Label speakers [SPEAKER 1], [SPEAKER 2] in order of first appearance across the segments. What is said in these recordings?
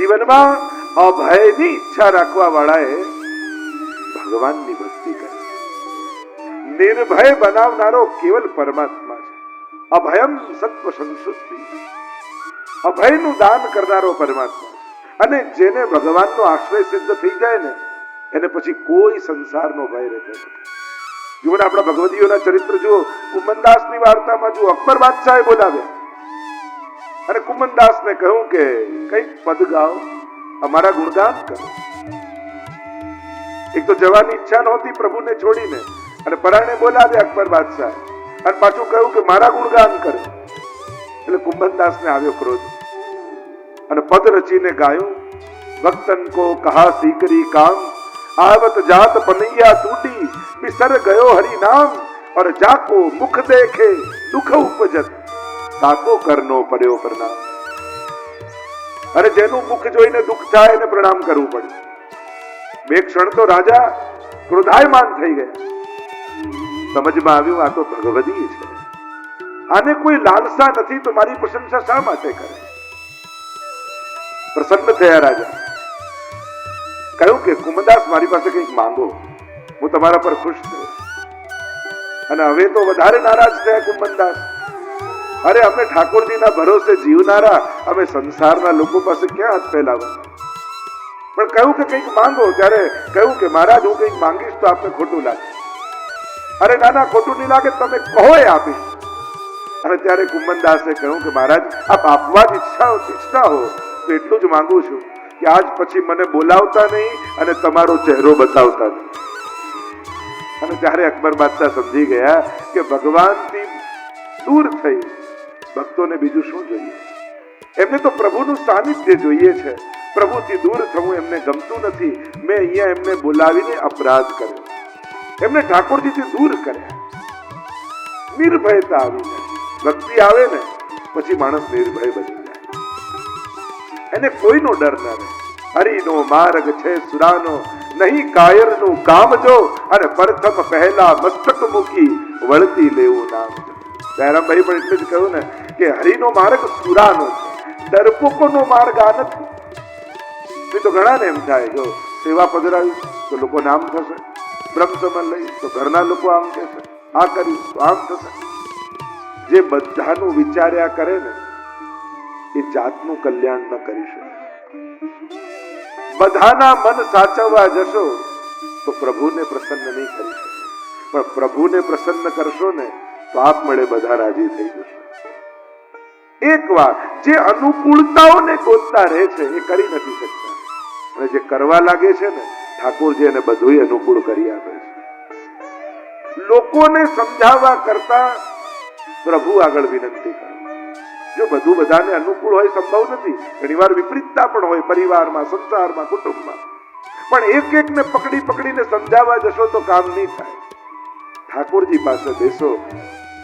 [SPEAKER 1] જીવનમાં અભયની ઈચ્છા રાખવા વાળાએ ભગવાનની ભક્તિ કરી. નિર્ભય બનાવનારો કેવલ પરમાત્મા છે. અભયમ સત્વ સંશુદ્ધિ, અભયનું દાન કરનારો પરમાત્મા. અને જેને ભગવાનનો આશ્રય સિદ્ધ થઈ જાય ને એને પછી કોઈ સંસારનો ભય રહેતો નથી. જુઓ ને આપણા ભગવદીઓના ચરિત્ર જુઓ. કુમનદાસની વાર્તામાં જુઓ, અકબર બાદશાહે બોલાવ્યા અને કુમનદાસને કહ્યું કે કઈક પદ ગાઓ, અમારા ગુણગાન કરો. એક તો જવાની ઈચ્છા નહોતી પ્રભુને છોડીને, અને પરાણે બોલાવ્યા અકબર બાદશાહ અને પાછું કહ્યું કે મારા ગુણગાન કરો. એટલે કુંભનદાસને આવ્યો ક્રોધ અને પદ રચીને ગાયું. ભક્તન કો કહા सीकरी काम, आवत जात पनैया टूटी, बिसर गयो हरि नाम, और जाको मुख देखे दुख उपजत, ताको करनो પડ્યો પ્રણામ. અરે જેનું મુખ જોઈને દુઃખ થાય એને પ્રણામ કરવું પડે. બે ક્ષણ તો રાજા ક્રોધાયમાન થઈ ગયા. સમજમાં આવ્યું આ તો ભગવદી છે, આને કોઈ લાલસા નથી તો મારી પ્રશંસા શા માટે કરે. પ્રસન્ન થયા રાજા. કહ્યું કે કુમદાસ મારી પાસે કંઈક માંગો, હું તમારા પર ખુશ થયો. અને હવે તો વધારે નારાજ થયા કુંભનદાસ. અરે અમે ઠાકોરજીના ભરોસે જીવનારા, અમે સંસારના લોકો પાસે ક્યાં હાથ ફેલાવવા. પણ કહ્યું કે કંઈક માંગો. ત્યારે કહ્યું કે મહારાજ હું કંઈક માંગીશ તો આપને ખોટું લાગે. અરે નાના ખોટું નહીં લાગે, તમે કહો એ આપીશ. અને ત્યારે કુંભનદાસે કહ્યું કે મહારાજ આપ આપવા જ ઈચ્છતા હો તો એટલું જ માંગુ છું કે આજ પછી મને બોલાવતા નહીં અને તમારો ચહેરો બતાવતા નહીં. અને ત્યારે અકબર બાદશાહ સમજી ગયા કે ભગવાનથી દૂર થઈ ભક્તોને બીજું શું જોઈએ. એમને તો પ્રભુનું સાનિધ્ય જોઈએ છે. પ્રભુથી દૂર થવું એમને ગમતું નથી. મેં અહીંયા એમને બોલાવીને અપરાધ કર્યો, એમને ઠાકોરજીથી દૂર કર્યા. નિર્ભયતા આવી જાય. ભક્તિ આવે ને પછી માણસ નિર્ભય બની જાય. એને કોઈનો ડર ન રહે. હરિનો માર્ગ છે સુરાનો, નહીં કાયરનું કામ જો, અને પ્રથમ પહેલા મસ્તક મૂકી વળતી લેવું નામ. જયરામભાઈ પણ એટલે જ કહ્યું ને કે હરિનો માર્ગ સુરાનો છે, ડરપોકોનો માર્ગ આ નથી. તો ઘણા ને એમ થાય જો સેવા પધરાવી તો લોકો નામ થશે, બ્રહ્મ સમન લઈ તો ઘરના લોકો આમ કહેશે, આ કર્યું તો આમ થશે. જે બધાનું વિચાર્યા કરે ને એ જાતનું કલ્યાણ ન કરી શકે. બધાના મન સાચવવા જશો તો પ્રભુને પ્રસન્ન નહીં કરી શકે. પણ પ્રભુને પ્રસન્ન કરશો ને તો આપમેળે બધા રાજી થઈ જશે. એક વાર જે અનુકૂળતાઓને ગોતતા રહે છે એ કરી નથી શકતા, અને જે કરવા લાગે છે ને ઠાકોરજી એને બધું અનુકૂળ કરી આપે છે. લોકોને સમજાવવા કરતા પ્રભુ આગળ વિનંતી કરો. જો બધું બધાને અનુકૂળ હોય સંભવ નથી. ઘણીવાર વિપરીતતા પણ હોય પરિવારમાં, સંસારમાં, કુટુંબમાં. પણ એક એકને પકડી પકડીને સમજાવવા જશો તો કામ નહીં થાય. ઠાકોરજી પાસે બેસો,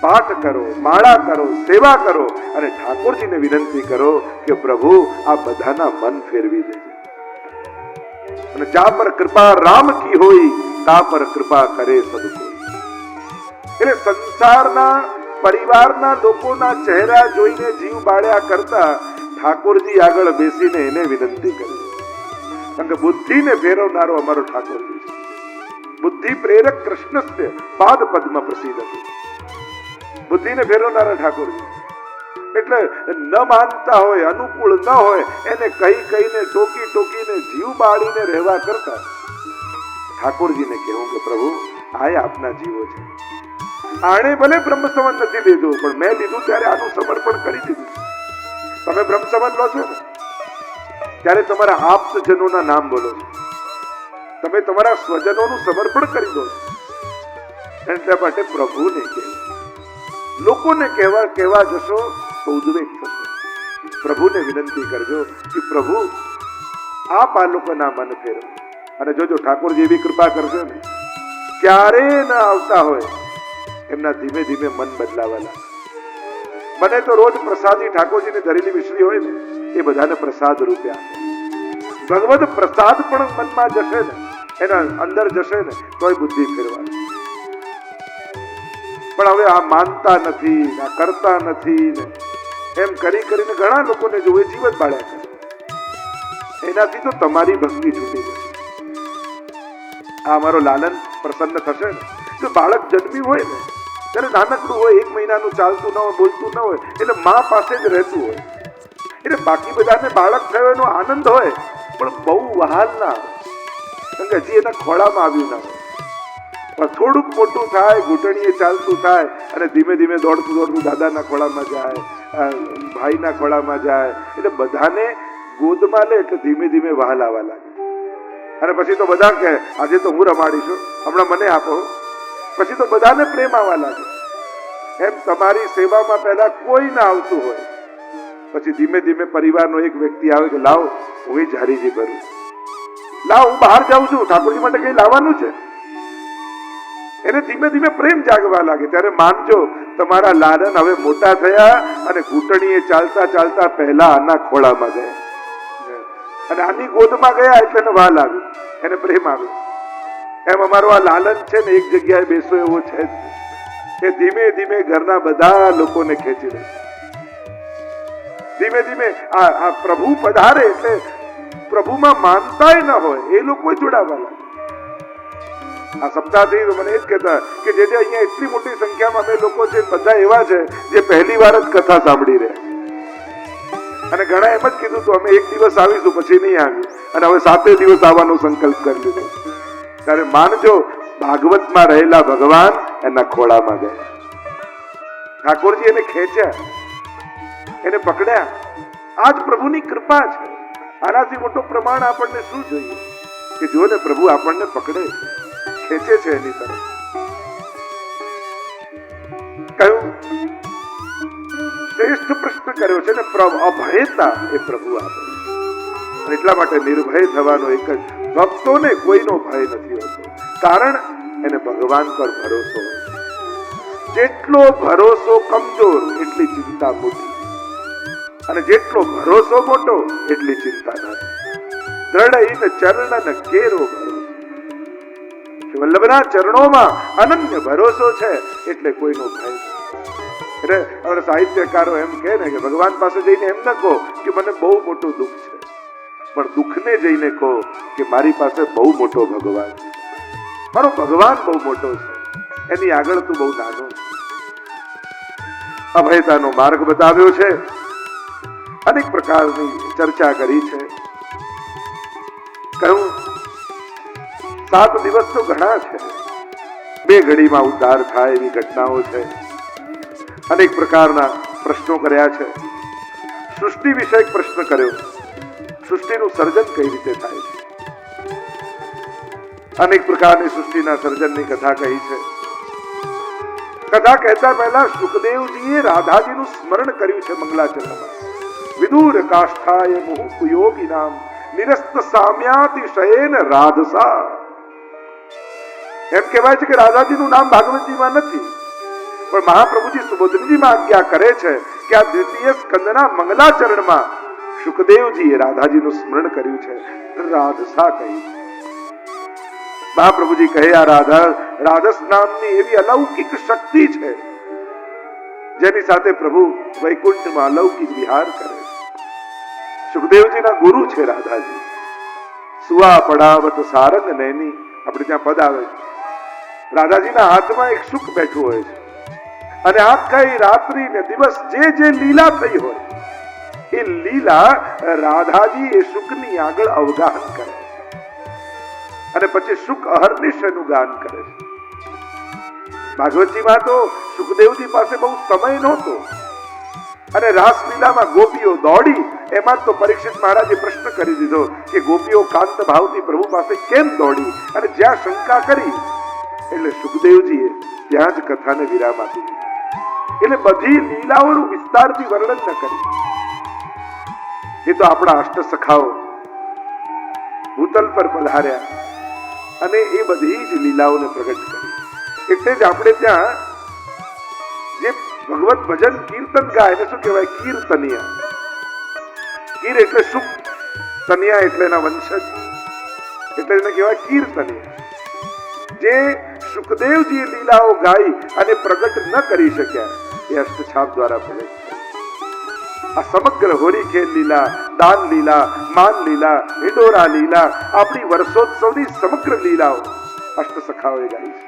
[SPEAKER 1] પાઠ કરો, માળા કરો, સેવા કરો અને ઠાકોરજીને વિનંતી કરો કે પ્રભુ આ બધાના મન ફેરવી દેજો. અને જા પર કૃપા રામ કી હોય તા પર કૃપા કરે સબ કોઈ. એટલે સંસારના પરિવારના લોકોના ચહેરા જોઈને જીવ બાળ્યા કરતા ઠાકોરજી આગળ બેસીને એને વિનંતી કરી. કારણ કે બુદ્ધિને ફેરવનારો અમારો ઠાકોરજી છે. બુદ્ધિ પ્રેરક કૃષ્ણસ્ય પાદ પદ્મ પ્રસિદ્ધ. બુદ્ધિને ફેરવનારા ઠાકોરજી. એટલે ન માનતા હોય, અનુકૂળ ન હોય એને કહીને ટોકી ટોકીને જીવ બાળીને રહેવા કરતા ઠાકોરજીને કહેવું કે પ્રભુ આ આપના જીવો છે. આણે ભલે બ્રહ્મ સંબંધ નથી લીધું, પણ મેં લીધું ત્યારે આનું સમર્પણ કરી દીધું. તમે બ્રહ્મ સંબંધ લો છો ને ત્યારે તમારા આપ્તજનોના નામ બોલો છો, તમે તમારા સ્વજનોનું સમર્પણ કરી દો. એટલા માટે પ્રભુને કહેવું. લોકોને કહેવા જશો તો ઉદ્વેગ થશે. પ્રભુને વિનંતી કરજો કે પ્રભુ આપ આ લોકોના મન ફેરવો. અને જોજો ઠાકોરજી એવી કૃપા કરશે ને ક્યારે ન આવતા હોય એમના ધીમે ધીમે મન બદલાવા લાગે. મને તો રોજ પ્રસાદી ઠાકોરજીને ધરેલી મિશ્રી હોય ને એ બધાને પ્રસાદ રૂપે આપે. ભગવદ પ્રસાદ પણ મનમાં જશે ને, એના અંદર જશે ને તોય બુદ્ધિ ફેરવાય. પણ હવે આ માનતા નથી, આ કરતા નથી ને એમ કરીને ઘણા લોકોને જોવે જીવન બાળ્યા કરે. એનાથી તો તમારી ભક્તિ છૂટી જશે. આ અમારો લાલન પ્રસન્ન થશે ને. તો બાળક જન્મ્યું હોય ને ત્યારે નાનકડું હોય, 1 મહિનાનું, ચાલતું ન હોય, બોલતું ન હોય, એટલે મા પાસે જ રહેતું હોય. એટલે બાકી બધાને બાળક થયો એનો આનંદ હોય, પણ બહુ વહાલ ના હોય, કારણ કે હજી એના ખોળામાં આવ્યું ના હોય. પણ થોડુંક મોટું થાય, ઘૂંટણીએ ચાલતું થાય અને ધીમે ધીમે દોડતું દોડતું દાદાના ખોળામાં જાય, ભાઈના ખોળામાં જાય, એટલે બધાને ગોદમાં લે એટલે ધીમે ધીમે વહાલ આવવા લાગે. અને પછી તો બધા કહે આજે તો હું રમાડીશું, હમણાં મને આપો. પછી તો બધાને પ્રેમ આવવા લાગે. એમ તમારી સેવામાં પહેલા કોઈ ના આવતું હોય, પછી ધીમે ધીમે પરિવારનો એક વ્યક્તિ આવે કે લાવ હું જારીજી કરું, લાવ હું બહાર જાઉં છું, ઠાકોરજી માટે કઈ લાવવાનું છે. એને ધીમે ધીમે પ્રેમ જાગવા લાગે. ત્યારે માનજો તમારા લાલન હવે મોટા થયા અને ઘૂંટણીએ ચાલતા ચાલતા પહેલા આના ખોળામાં ગયા અને આની ગોદમાં ગયા, એટલે એને વાલ આવ્યું, એને પ્રેમ આવ્યો. એમ અમારો આ લાલન છે ને એક જગ્યાએ બેસો એવો છે જ, એ ધીમે ધીમે ઘરના બધા લોકોને ખેંચી લે. ધીમે ધીમે આ પ્રભુ પધારે એટલે પ્રભુમાં માનતાય ન હોય એ લોકો જોડાવા લાગે. આ સપ્તાહથી મને એ જ કહેતા કે જે અહીંયા એટલી મોટી સંખ્યામાં અમે લોકો છે, બધા એવા છે જે પહેલી વાર જ કથા સાંભળી રહ્યા. અને ઘણા એમ જ કીધું હતું અમે એક દિવસ આવીશું, પછી નહીં આવ્યું, અને હવે 7 દિવસ આવવાનો સંકલ્પ કરી લીધો. ત્યારે માનજો ભાગવતમાં રહેલા ભગવાન એના ખોળામાં ગયા. ઠાકોરજી એને ખેંચ્યા, એને પકડ્યા. આજ પ્રભુની કૃપા છે. આનાથી મોટો પ્રમાણ આપણને શું જોઈએ કે જો ને પ્રભુ આપણને પકડે, ખેંચે છે એની તરફ. કયું શ્રેષ્ઠ પ્રશ્ન કર્યો છે ને, અભયતા એ પ્રભુ આપે. એટલા માટે નિર્ભય થવાનો એક જ, ભક્તોને કોઈનો ભય નથી હોતો, કારણ એને ભગવાન પર ભરોસો હોય. જેટલો ભરોસો કમજોર એટલી ચિંતા મોટી, અને જેટલો ભરોસો મોટો એટલી ચિંતા નાની. દ્રઢ ચરણ કેરો ભરોસો, વલ્લભના ચરણોમાં અનન્ય ભરોસો છે એટલે કોઈનો ભય. એટલે હવે સાહિત્યકારો એમ કહે ને કે ભગવાન પાસે જઈને એમ ન કહો કે મને બહુ મોટું દુઃખ છે, પણ દુઃખને જઈને કહો કે મારી પાસે બહુ મોટો ભગવાન છે. મારો ભગવાન બહુ મોટો છે, એની આગળ તું બહુ નાનો છે. અભયતાનો માર્ગ બતાવ્યો છે, અનેક પ્રકારની ચર્ચા કરી છે. કહ્યું 7 દિવસ તો ઘણા છે, 2 ઘડીમાં ઉદ્ધાર થાય એવી ઘટનાઓ છે. અનેક પ્રકારના પ્રશ્નો કર્યા છે. સૃષ્ટિ વિષયક પ્રશ્ન કર્યો, સૃષ્ટિનું સર્જન કઈ રીતે થાય છે. અનેક પ્રકારની સૃષ્ટિના સર્જનની કથા કહી છે. કથા કહેતા પહેલા સુખદેવજીએ રાધાજીનું સ્મરણ કર્યું છે મંગલાચરણમાં. વિદુર કાષ્ઠાય મુહુપયોગી નામ નિરસ્ત સામ્યાતિશયેન રાધસા. એમ કહેવાય છે કે રાધાજીનું નામ ભાગવતજીમાં નથી, પણ મહાપ્રભુજી સુબોધનજીમાં આજ્ઞા કરે છે કે આ દ્વિતીય સ્કંદના મંગલાચરણમાં સુખદેવજીએ રાધાજીનું સ્મરણ કર્યું છે, રાધસા કહી. મહાપ્રભુજી કહે આ રાધસ નામની એવી અલૌકિક શક્તિ છે જેની સાથે પ્રભુ વૈકુંઠમાં અલૌકિક વિહાર કરે. સુખદેવજીના ગુરુ છે રાધાજી. સુવા પડાવત સારંગ નૈની, આપણે ત્યાં પદ આવે છે. રાધાજીના હાથમાં એક સુખ બેઠું હોય છે, અને આખી રાત્રિ ને દિવસ જે લીલા થઈ હોય એ લીલા રાધાજી એ સુખની આગળ અવગાહન કરે અને પછી સુખ અહર્નિશ એનું ગાન કરે છે. ભાગવતજીમાં તો સુખદેવજી પાસે બહુ સમય નહોતો, અને રાસલીલામાં ગોપીઓ દોડી, એમાં તો પરીક્ષિત મહારાજે પ્રશ્ન કરી દીધો કે ગોપીઓ કાંત ભાવથી પ્રભુ પાસે કેમ દોડી, અને જ્યાં શંકા કરી એટલે સુખદેવજીએ ત્યાં જ કથાને વિરામ આપી દીધો. એટલે બધી લીલાઓનું વિસ્તારથી વર્ણન ન કરી. એ તો આપણા અષ્ટ સખાઓ ભૂતલ પર પધાર્યા અને એ બધી જ લીલાઓને પ્રગટ કરી. એટલે જ આપણે ત્યાં જે ભગવત ભજન કીર્તન ગાય એને શું કહેવાય? કીર્તનિયા. કીર એટલે સુખ, તનિયા એટલે એના વંશજ, એટલે એને કહેવાય કીર્તનિયા. જે સુખદેવજી લીલાઓ ગાઈ અને પ્રગટ ન કરી શક્યા એ અષ્ટછાપ દ્વારા પ્રગટ. આ સમગ્ર હોળી ખેલ લીલા, દાન લીલા, માન લીલા, હિંડોરા લીલા, આપણી વર્ષોત્સવની સમગ્ર લીલાઓ અષ્ટસખાઓએ ગાઈ છે.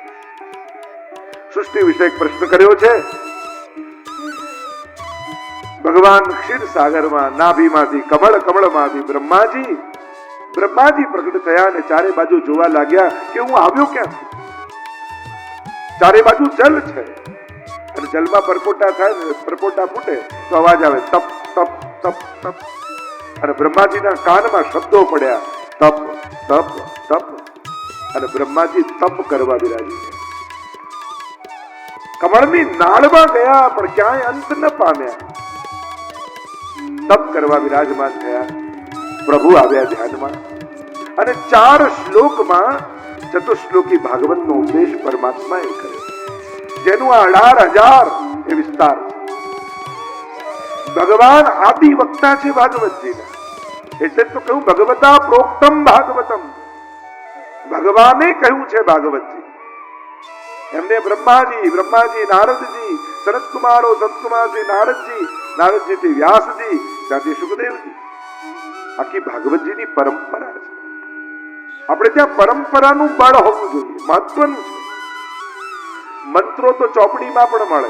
[SPEAKER 1] સૃષ્ટિ વિશે એક પ્રશ્ન કર્યો છે. ભગવાન ક્ષીર સાગરમાં નાભીમાંથી કમળમાંથી બ્રહ્માજી પ્રગટ થયા અને ચારે બાજુ જોવા લાગ્યા કે હું આવ્યો ક્યાંથી. ચારે બાજુ જલ છે અને જલમાં પરપોટા થાય ને, પરપોટા ફૂટે તો અવાજ આવે તપ તપ તપ તપ. અને બ્રહ્માજીના કાનમાં શબ્દો પડ્યા તપ તપ તપ. અને બ્રહ્માજી તપ કરવા બિરાજી ગયા. કમળની નાળમાં ગયા પણ ક્યાંય અંત ન પામ્યા. તપ કરવા વિરાજમાન થયા. પ્રભુ આવ્યા ધ્યાનમાં અને 4 શ્લોકમાં ચતુશ્લોકી ભાગવતનો ઉપદેશ પરમાત્માએ કર્યો, જેનું 18,000 એ વિસ્તાર છે. ભગવાન આદિ વક્તા છે ભાગવતજીના, એટલે તો કહ્યું ભગવતા પ્રોક્તમ ભાગવતમ. ભગવાને કહ્યું છે ભાગવતજી. એમને બ્રહ્માજી, નારદજી, સનતકુમારો, સનતકુમારજી નારદજીથી વ્યાસજી, ત્યાંથી સુખદેવજી. આખી ભાગવતજીની પરંપરા છે. આપણે ત્યાં પરંપરાનું બળ હોવું જોઈએ, મહત્વનું છે. મંત્રો તો ચોપડીમાં પણ મળે,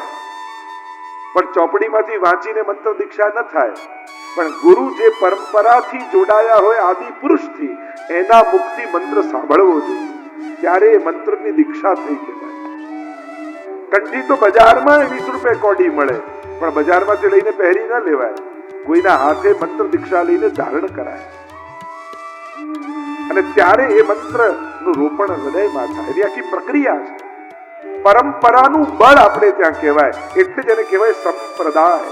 [SPEAKER 1] પણ ચોપડીમાંથી વાંચીને મંત્ર દીક્ષા ન થાય. પણ ગુરુ જે પરંપરાથી જોડાયા હોય આદિ પુરુષથી, એના મુખથી મંત્ર સાંભળવો જોઈએ, ત્યારે એ મંત્રની દીક્ષા થઈ કહેવાય. કંઠી તો બજારમાં 20 રૂપિયા કોડી મળે, પણ બજારમાંથી લઈને પહેરી ન લેવાય. કોઈના હાથે મંત્ર દીક્ષા લઈને ધારણ કરાય અને ત્યારે એ મંત્ર નું રોપણ હૃદયમાં થાય. એની આખી પ્રક્રિયા છે. પરંપરાનું બળ આપણે ત્યાં કહેવાય. એટલે જ એને કહેવાય સંપ્રદાય,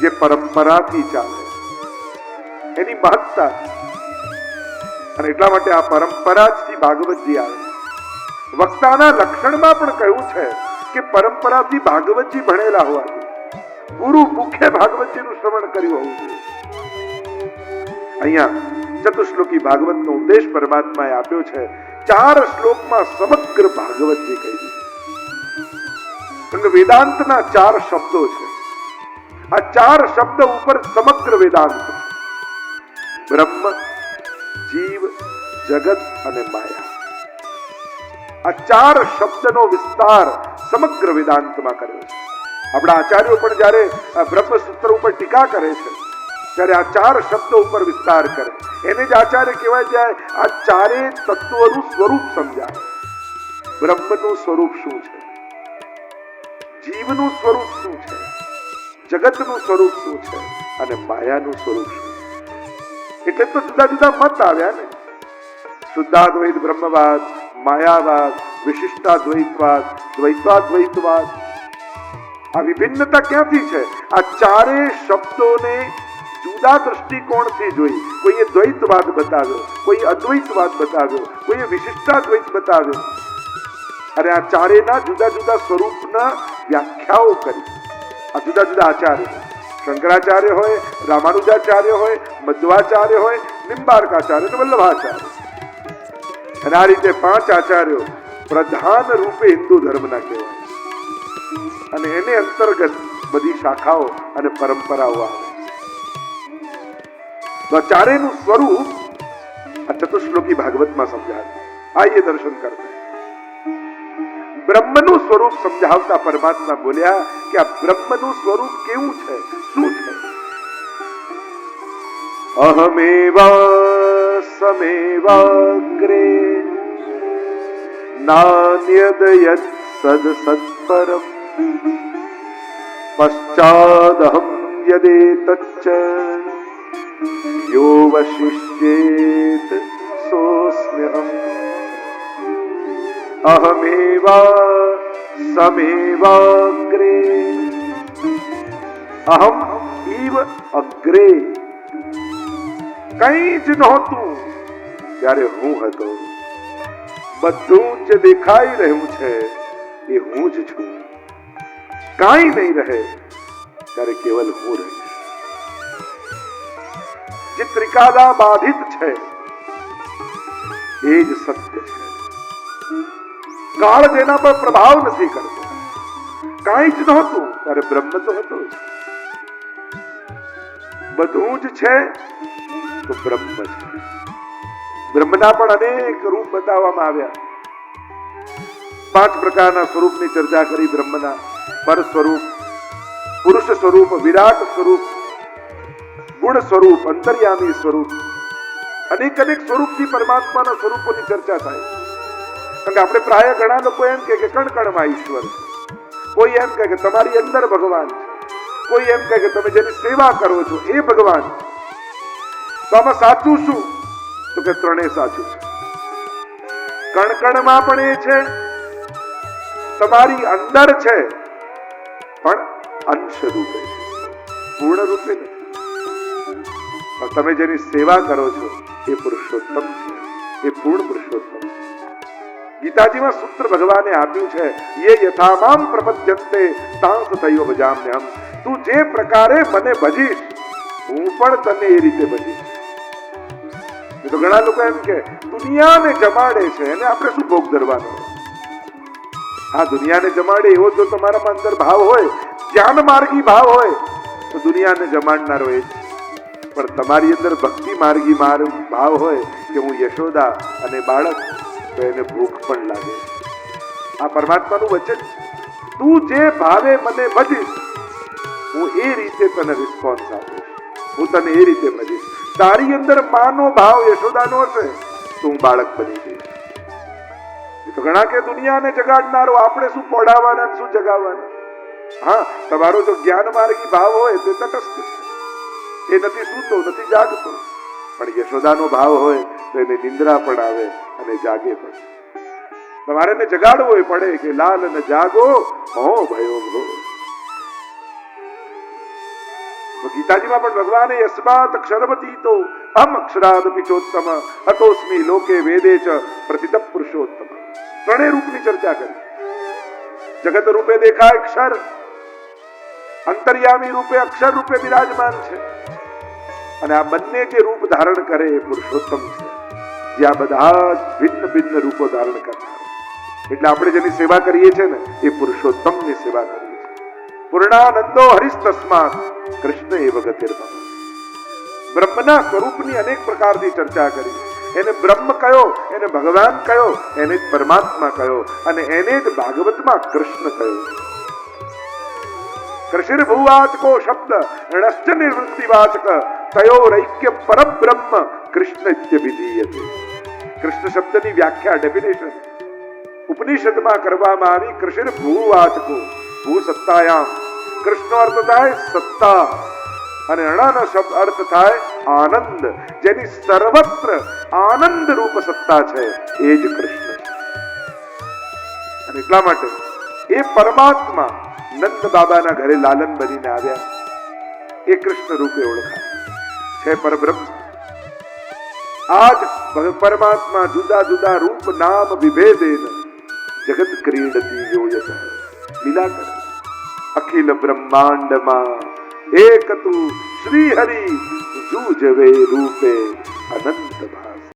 [SPEAKER 1] જે પરંપરાથી ચાલે, એની મહત્તા. અને એટલા માટે આ પરંપરાથી ભાગવતજી આવે. વક્તાના લક્ષણમાં પણ કહ્યું છે કે પરંપરાથી ભાગવતજી ભણેલા હોવાથી ગુરુ મુખ્ય ભાગવતજીનું શ્રવણ કર્યું હોવું જોઈએ. અહીંયા ચતુશ્લોકી ભાગવતનો ઉપદેશ પરમાત્માએ આપ્યો છે. 4 શ્લોકમાં સમગ્ર ભાગવતજી કહી દીધું. વેદાંતના 4 શબ્દો છે. આ 4 શબ્દ ઉપર સમગ્ર વેદાંત, બ્રહ્મ, જીવ, જગત અને માયા. આ 4 શબ્દનો વિસ્તાર સમગ્ર વેદાંતમાં કર્યો છે. આપણા આચાર્યો પણ જયારે બ્રહ્મસૂત્ર ઉપર ટીકા કરે છે ત્યારે આ 4 શબ્દો ઉપર વિસ્તાર કરે. એને જ આચાર્ય કહેવાય. જાય આ 4 તત્વોનું સ્વરૂપ સમજાય. બ્રહ્મનું સ્વરૂપ શું છે, જીવનું સ્વરૂપ શું છે, જગતનું સ્વરૂપ શું છે અને માયાનું સ્વરૂપ શું છે. એટલે તો જુદા જુદા મત આવ્યા ને. શુદ્ધાદ્વૈત બ્રહ્મવાદ, માયાવાદ, વિશિષ્ટાદ્વૈતવાદ, દ્વૈતાદ્વૈતવાદ. આ વિભિન્નતા ક્યાંથી છે? આ 4 શબ્દોને જુદા દ્રષ્ટિકોણથી જોઈ. કોઈએ દ્વૈતવાદ બતાવ્યો, કોઈએ અદ્વૈતવાદ બતાવ્યો, કોઈએ વિશિષ્ટાદ્વૈત બતાવ્યો. અને આ 4ના જુદા જુદા સ્વરૂપના વ્યાખ્યાઓ કરી. આ જુદા જુદા આચાર્ય, શંકરાચાર્ય હોય, રામાનુજાચાર્ય હોય, મધ્વાચાર્ય હોય, નિંબાર્કાચાર્ય અને વલ્લભાચાર્ય. અને આ રીતે 5 આચાર્યો પ્રધાન રૂપે હિન્દુ ધર્મના કહેવાય. અને એને અંતર્ગત બધી શાખાઓ અને પરંપરાઓ આવે. તો 4નું સ્વરૂપ આ ચતુશ્લોકી ભાગવતમાં સમજાવે. આઈએ દર્શન કરતા બ્રહ્મનું સ્વરૂપ સમજાવતા પરમાત્મા બોલ્યા કે આ બ્રહ્મનું સ્વરૂપ કેવું છે, શું છે? અહમેવા સમેવાગ્રે નાન્યદ યત સદ સત્પરમ પશ્ચાદહમ યદેતચ્ચ યો વશિષ્યેત સોસ્મ્યહમ. અહમેવા સમેવાગ્રે અહમ ઇવ અગ્રે. કઈ જ નહોતું ત્યારે હું હતો. બધું જ દેખાઈ રહ્યું છે એ હું જ છું. કાંઈ નહીં રહે ત્યારે કેવલ હું રહીશ. જે ત્રિકાલા બાધિત છે એ જ સત્ય છે. કાળ જેના પર પ્રભાવ નથી કરતો. કાંઈ જ નહોતું ત્યારે બ્રહ્મ તો હતો. બધું જ છે તો બ્રહ્મ છે. બ્રહ્મના પણ અનેક રૂપ બતાવવામાં આવ્યા. 5 પ્રકારના સ્વરૂપની ચર્ચા કરી બ્રહ્મના. પર સ્વરૂપ, પુરુષ સ્વરૂપ, વિરાટ સ્વરૂપ, ગુણ સ્વરૂપ, અંતર્યામી સ્વરૂપ, અનેક સ્વરૂપથી પરમાત્માના સ્વરૂપોની ચર્ચા થાય. કારણ કે આપણે પ્રાય ઘણા લોકો એમ કે કણ કણમાં ઈશ્વર છે. કોઈ એમ કે તમારી અંદર ભગવાન છે. કોઈ એમ કે તમે જેની સેવા કરો છો એ ભગવાન. તો આમાં સાચું શું? તો કે ત્રણેય સાચું છે. કણ કણમાં પણ એ છે, તમારી અંદર છે, પણ અંશ રૂપે છે, પૂર્ણ રૂપે નથી. પણ તમે જેની સેવા કરો છો એ પુરુષોત્તમ છે, એ પૂર્ણ પુરુષોત્તમ છે. ગીતાજીમાં સૂત્ર ભગવાને આપ્યું છે, યે યથામામ પ્રપદ્યન્તે તાંસ તૈવ ભજામ્યહમ. તું જે પ્રકારે મને ભજીશ હું પણ તને એ રીતે ભજીશ. તો ઘણા લોકો એમ કે દુનિયાને જમાડે છે એને આપણે શું ભોગ ધરવાનો? હા, દુનિયાને જમાડે એવો જો તમારામાં અંદર ભાવ હોય, જ્ઞાન માર્ગી ભાવ હોય, તો દુનિયાને જમાડનારો એ જ. પણ તમારી અંદર ભક્તિ માર્ગી ભાવ હોય કે હું યશોદા અને બાળક, તો એને ભૂખ પણ લાગે. આ પરમાત્માનું વચન. તું જે ભાવે મને ભજીશ હું એ રીતે તને રિસ્પોન્સ આપીશ, હું તને એ રીતે ભજીશ. તારી અંદર માનો ભાવ યશોદાનો હશે તો હું બાળક બની જઈશ. તો ઘણા કે દુનિયાને જગાડનારો, આપણે શું પડાવવાના, શું જગાવવાના? હા, તમારો જો જ્ઞાન માર્ગી ભાવ હોય તો તટસ્થ છે, એ નથી સૂતો, નથી જાગતો. પણ યશોદાનો ભાવ હોય તો એને નિંદ્રા પણ આવે અને જાગે પણ. તમારે એને જગાડવો પડે કે લાલ ન જાગો હો ભયો ભો. ગીતાજીમાં પણ ભગવાને યસ્માત અક્ષરવતી તો અહમ અક્ષરાદ પિચોત્તમ અતોસ્મિ લોકે વેદે ચ પ્રતિત પુરુષોત્તમ. ત્રણેય રૂપની ચર્ચા કરી. જગત રૂપે દેખાય અક્ષર, અંતર્યામી રૂપે અક્ષર રૂપે બિરાજમાન છે, અને આ બંને જે રૂપ ધારણ કરે એ પુરુષોત્તમ છે, જે આ બધા ભિન્ન ભિન્ન રૂપો ધારણ કરનાર. એટલે આપણે જેની સેવા કરીએ છીએ ને એ પુરુષોત્તમની સેવા કરીએ છીએ. પૂર્ણાનંદો હરિસ્તસ્માત કૃષ્ણ એવ ગતિર્મમ. બ્રહ્મના સ્વરૂપની અનેક પ્રકારની ચર્ચા કરી. એને બ્રહ્મ કયો, એને ભગવાન કયો, એને જ પરમાત્મા કયો, અને એને જ ભાગવતમાં કૃષ્ણ કયો. કૃષિર્ભુવાચકો શબ્દ ણશ્ચ નિવૃત્તિવાચક તયોરૈક્ય પરબ્રહ્મ કૃષ્ણત્યભિધીયતે. કૃષ્ણ શબ્દની વ્યાખ્યા, ડેફિનેશન ઉપનિષદમાં કરવામાં આવી. કૃષિર્ભુવાચકો, ભૂ સત્તાયામ, કૃષ્ણ અર્થ થાય સત્તા, અને અણનો શબ્દ અર્થ થાય આનંદ. જેની સર્વત્ર આનંદ રૂપ સત્તા છે એ જ કૃષ્ણ છે. અને એટલા માટે એ પરમાત્મા નંદ બાબાના ઘરે લાલન બનીને આવ્યા, એ કૃષ્ણ રૂપે ઓળખાય છે પરબ્રહ્મ. આજ પરમાત્મા જુદા જુદા રૂપ નામ વિભેદેન જગત ક્રીડતી યોયત. લીલા કરે અખિલ બ્રહ્માંડમાં એક તું શ્રી હરિ જુજવે રૂપે અનંત ભાસ.